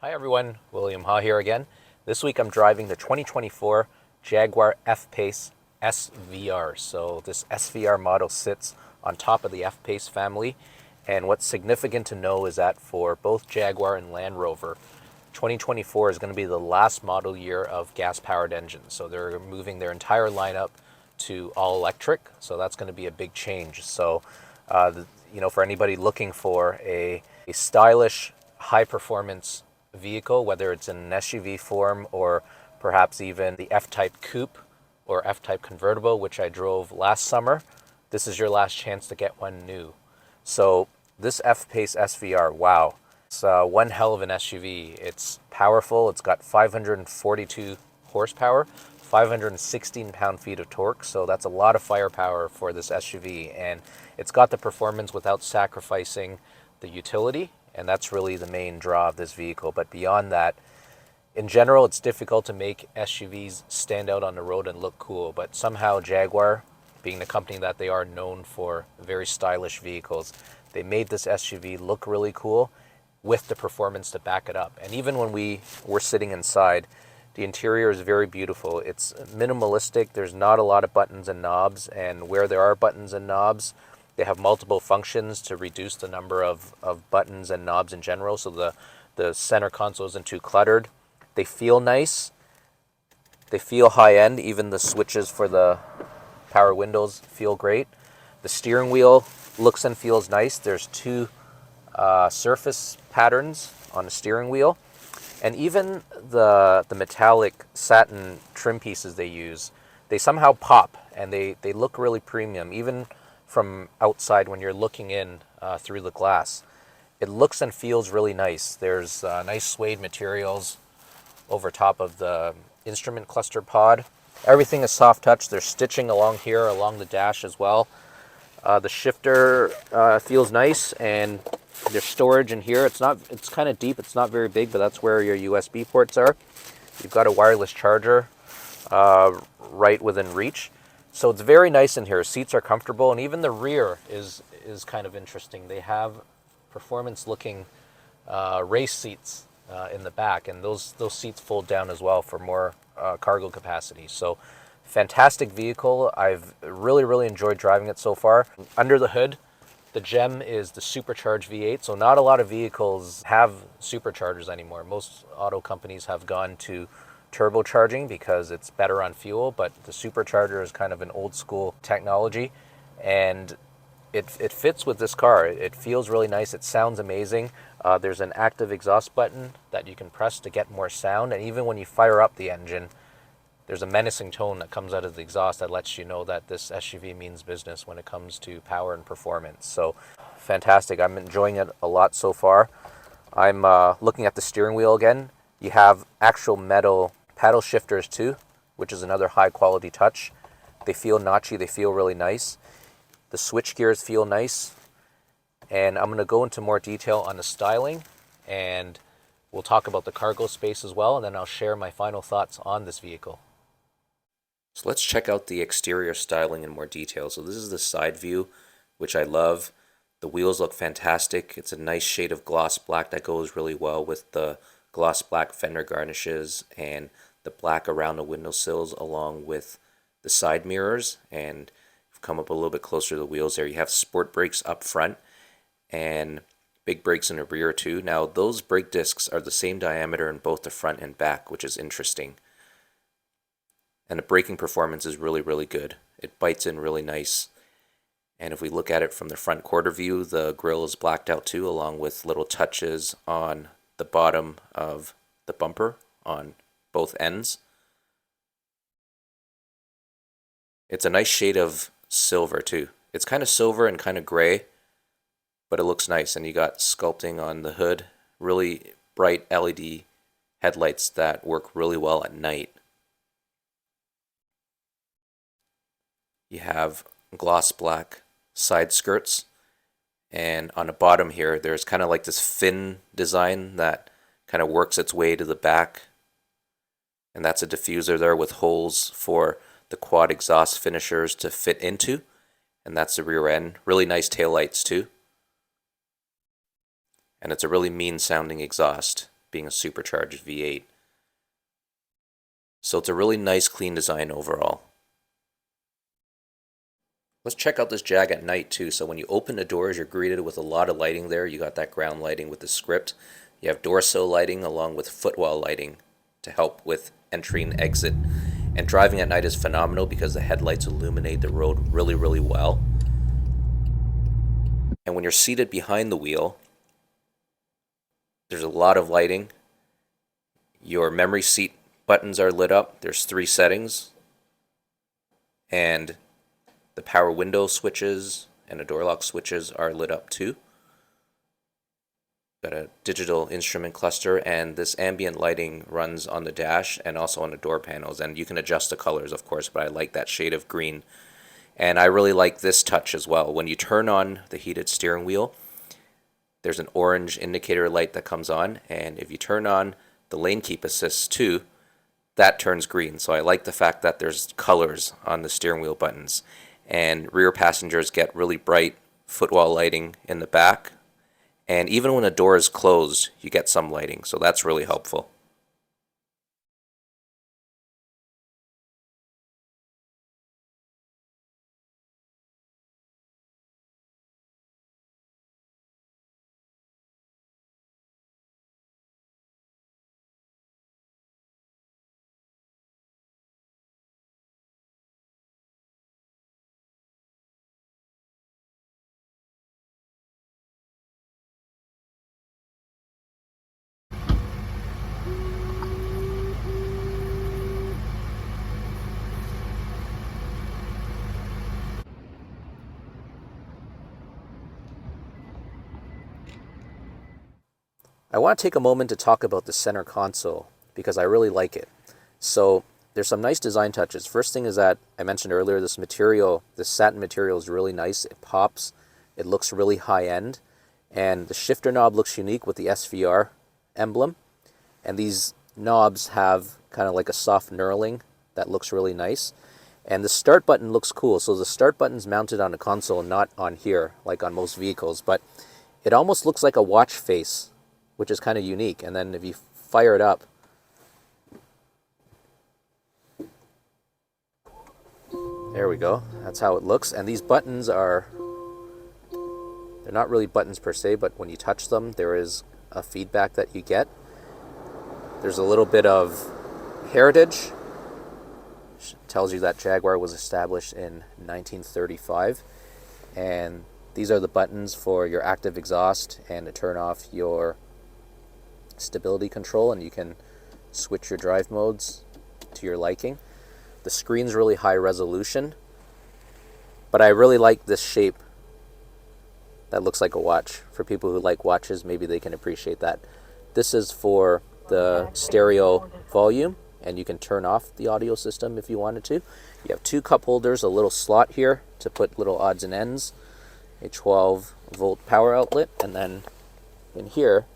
Hi everyone, William Ha here again. This week I'm driving the 2024 Jaguar F-Pace SVR. So this SVR model sits on top of the F-Pace family, and what's significant to know is that for both Jaguar and Land Rover, 2024 is going to be the last model year of gas-powered engines. So they're moving their entire lineup to all electric, so that's going to be a big change. So for anybody looking for a stylish, high-performance vehicle, whether it's in an SUV form or perhaps even the F-Type Coupe or F-Type Convertible, which I drove last summer, this is your last chance to get one new. So this F-Pace SVR, wow, it's one hell of an SUV. It's powerful. It's got 542 horsepower, 516 pound-feet of torque, so that's a lot of firepower for this SUV, and it's got the performance without sacrificing the utility, and that's really the main draw of this vehicle. But beyond that, in general, it's difficult to make SUVs stand out on the road and look cool, but somehow Jaguar, being the company that they are known for very stylish vehicles, they made this SUV look really cool with the performance to back it up. And even when we were sitting inside, the interior is very beautiful. It's minimalistic. There's not a lot of buttons and knobs, and where there are buttons and knobs, they have multiple functions to reduce the number of buttons and knobs in general, so the center console isn't too cluttered. They feel nice. They feel high-end. Even the switches for the power windows feel great. The steering wheel looks and feels nice. There's two surface patterns on the steering wheel. And even the metallic satin trim pieces they use, they somehow pop, and they look really premium. Even from outside when you're looking in through the glass, it looks and feels really nice. There's nice suede materials over top of the instrument cluster pod. Everything is soft touch. There's stitching along here, along the dash as well. The shifter feels nice, and there's storage in here. It's kind of deep. It's not very big, but that's where your USB ports are. You've got a wireless charger right within reach. So it's very nice in here. Seats are comfortable, and even the rear is kind of interesting. They have performance-looking race seats in the back, and those seats fold down as well for more cargo capacity. So fantastic vehicle. I've really enjoyed driving it so far. Under the hood, the gem is the supercharged V8. So not a lot of vehicles have superchargers anymore. Most auto companies have gone to turbocharging because it's better on fuel, but the supercharger is kind of an old school technology, and it fits with this car. It feels really nice. It sounds amazing. There's an active exhaust button that you can press to get more sound, and even when you fire up the engine, there's a menacing tone that comes out of the exhaust that lets you know that this SUV means business when it comes to power and performance. So fantastic. I'm enjoying it a lot so far. I'm looking at the steering wheel again. You have actual metal paddle shifters too, which is another high quality touch. They feel notchy. They feel really nice. The switch gears feel nice. And I'm going to go into more detail on the styling, and we'll talk about the cargo space as well, and then I'll share my final thoughts on this vehicle. So let's check out the exterior styling in more detail. So this is the side view, which I love. The wheels look fantastic. It's a nice shade of gloss black that goes really well with the gloss black fender garnishes and the black around the windowsills, along with the side mirrors. And come up a little bit closer to the wheels there, you have sport brakes up front and big brakes in the rear too. Now those brake discs are the same diameter in both the front and back, which is interesting. And the braking performance is really good. It bites in really nice. And if we look at it from the front quarter view, the grille is blacked out too, along with little touches on the bottom of the bumper on both ends. It's a nice shade of silver too. It's kind of silver and kind of gray, but it looks nice. And you got sculpting on the hood, really bright LED headlights that work really well at night. You have gloss black side skirts, and on the bottom here there's kind of like this fin design that kind of works its way to the back, and that's a diffuser there with holes for the quad exhaust finishers to fit into, and that's the rear end. Really nice taillights too. And it's a really mean sounding exhaust. being a supercharged V8. So it's a really nice, clean design overall. Let's check out this Jag at night too. So when you open the doors, you're greeted with a lot of lighting there. You got that ground lighting with the script. You have door sill lighting along with footwell lighting to help with entry and exit. And driving at night is phenomenal because the headlights illuminate the road really, really well. And when you're seated behind the wheel, there's a lot of lighting. Your memory seat buttons are lit up. There's 3 settings. And the power window switches and the door lock switches are lit up too. Got a digital instrument cluster, and this ambient lighting runs on the dash and also on the door panels, and you can adjust the colors of course, but I like that shade of green. And I really like this touch as well. When you turn on the heated steering wheel, there's an orange indicator light that comes on, and if you turn on the lane keep assist too, that turns green. So I like the fact that there's colors on the steering wheel buttons. And rear passengers get really bright footwell lighting in the back. And even when the door is closed, you get some lighting, so that's really helpful. I want to take a moment to talk about the center console because I really like it. So there's some nice design touches. First thing is that I mentioned earlier, this material, this satin material is really nice. It pops, it looks really high end, and the shifter knob looks unique with the SVR emblem. And these knobs have kind of like a soft knurling that looks really nice. And the start button looks cool. So the start button's mounted on the console, not on here like on most vehicles, but it almost looks like a watch face, which is kind of unique. And then if you fire it up, there we go. That's how it looks. And these buttons are, they're not really buttons per se, but when you touch them, there is a feedback that you get. There's a little bit of heritage. Which tells you that Jaguar was established in 1935. And these are the buttons for your active exhaust and to turn off your stability control, and you can switch your drive modes to your liking. The screen's really high resolution, but I really like this shape that looks like a watch. For people who like watches, maybe they can appreciate that. This is for the stereo volume, and you can turn off the audio system if you wanted to. You have 2 cup holders, a little slot here to put little odds and ends, a 12-volt power outlet, and then in here,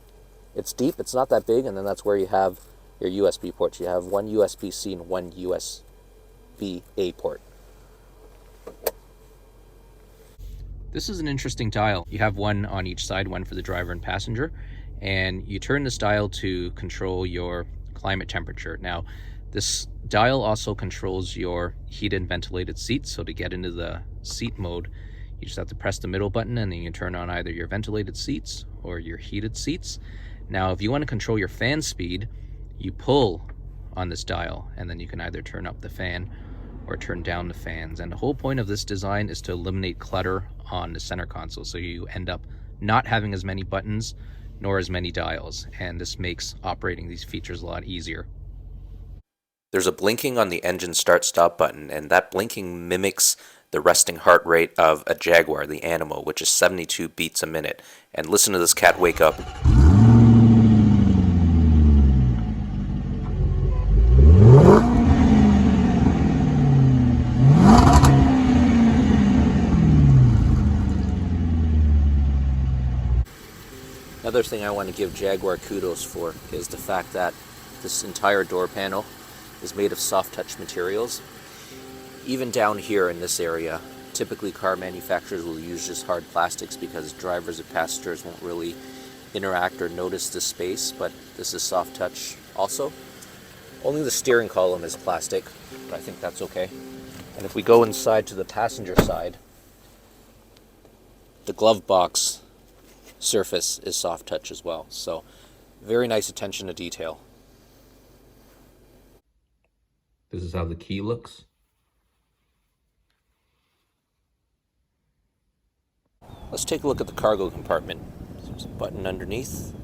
it's deep, it's not that big, and then that's where you have your USB ports. You have 1 USB-C and 1 USB-A port. This is an interesting dial. You have one on each side, one for the driver and passenger, and you turn this dial to control your climate temperature. Now, this dial also controls your heated and ventilated seats, so to get into the seat mode, you just have to press the middle button and then you turn on either your ventilated seats or your heated seats. Now, if you want to control your fan speed, you pull on this dial and then you can either turn up the fan or turn down the fans. And the whole point of this design is to eliminate clutter on the center console, so you end up not having as many buttons nor as many dials, and this makes operating these features a lot easier. There's a blinking on the engine start-stop button, and that blinking mimics the resting heart rate of a Jaguar, the animal, which is 72 beats a minute. And listen to this cat wake up. Another thing I want to give Jaguar kudos for is the fact that this entire door panel is made of soft touch materials. Even down here in this area, typically car manufacturers will use just hard plastics because drivers and passengers won't really interact or notice the space, but this is soft touch also. Only the steering column is plastic, but I think that's okay. And if we go inside to the passenger side, the glove box surface is soft touch as well. So very nice attention to detail. This is how the key looks. Let's take a look at the cargo compartment. There's a button underneath.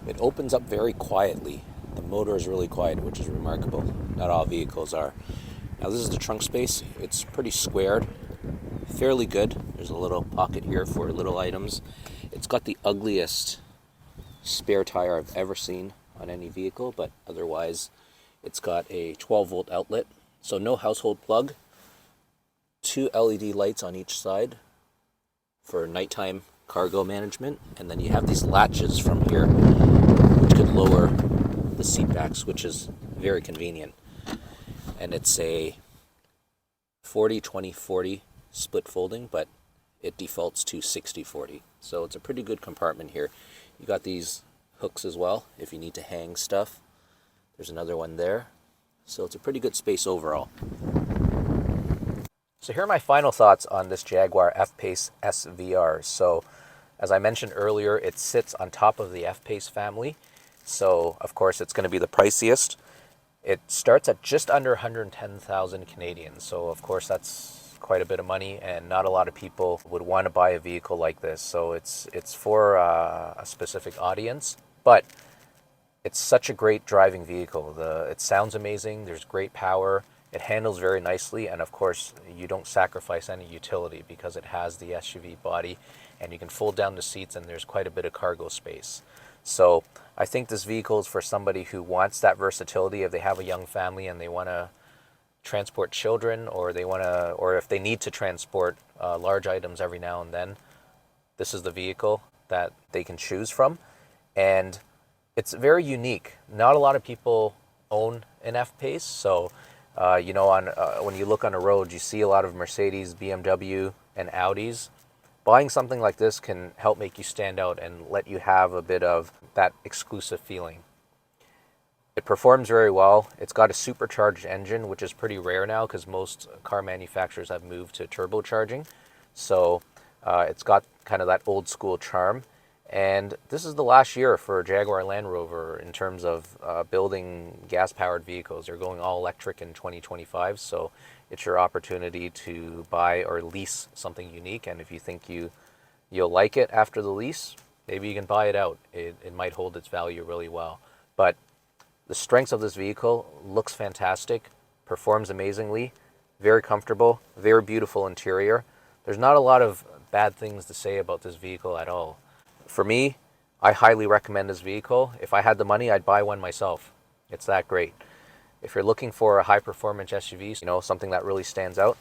It opens up very quietly. The motor is really quiet, which is remarkable. Not all vehicles are. Now this is the trunk space. It's pretty squared, fairly good. There's a little pocket here for little items. It's got the ugliest spare tire I've ever seen on any vehicle, but otherwise it's got a 12-volt outlet, so no household plug. 2 LED lights on each side for nighttime cargo management, and then you have these latches from here which could lower the seat backs, which is very convenient. And it's a 40-20-40 split folding, but it defaults to 60-40, so it's a pretty good compartment here. You got these hooks as well if you need to hang stuff. There's another one there, so it's a pretty good space overall. So here are my final thoughts on this Jaguar F-Pace SVR. So as I mentioned earlier, it sits on top of the F-Pace family, so of course it's going to be the priciest. It starts at just under 110,000 Canadian, so of course that's quite a bit of money, and not a lot of people would want to buy a vehicle like this. So it's for a specific audience, but it's such a great driving vehicle. It sounds amazing. There's great power. It handles very nicely, and of course you don't sacrifice any utility because it has the SUV body, and you can fold down the seats, and there's quite a bit of cargo space. So I think this vehicle is for somebody who wants that versatility. If they have a young family and they want to transport children, or if they need to transport large items every now and then, this is the vehicle that they can choose from. And it's very unique. Not a lot of people own an F-Pace, so when you look on the road, you see a lot of Mercedes, BMW, and Audis. Buying something like this can help make you stand out and let you have a bit of that exclusive feeling. It performs very well. It's got a supercharged engine, which is pretty rare now because most car manufacturers have moved to turbocharging. So it's got kind of that old school charm. And this is the last year for Jaguar Land Rover in terms of building gas-powered vehicles. They're going all electric in 2025, so it's your opportunity to buy or lease something unique. And if you think you'll like it after the lease, maybe you can buy it out. It might hold its value really well. But the strengths of this vehicle looks fantastic, performs amazingly, very comfortable, very beautiful interior. There's not a lot of bad things to say about this vehicle at all. For me, I highly recommend this vehicle. If I had the money, I'd buy one myself. It's that great. If you're looking for a high-performance SUV, something that really stands out,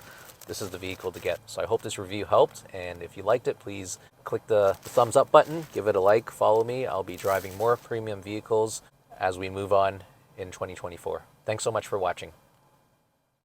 this is the vehicle to get. So I hope this review helped, and if you liked it, please click the thumbs up button, give it a like, follow me. I'll be driving more premium vehicles as we move on in 2024. Thanks so much for watching.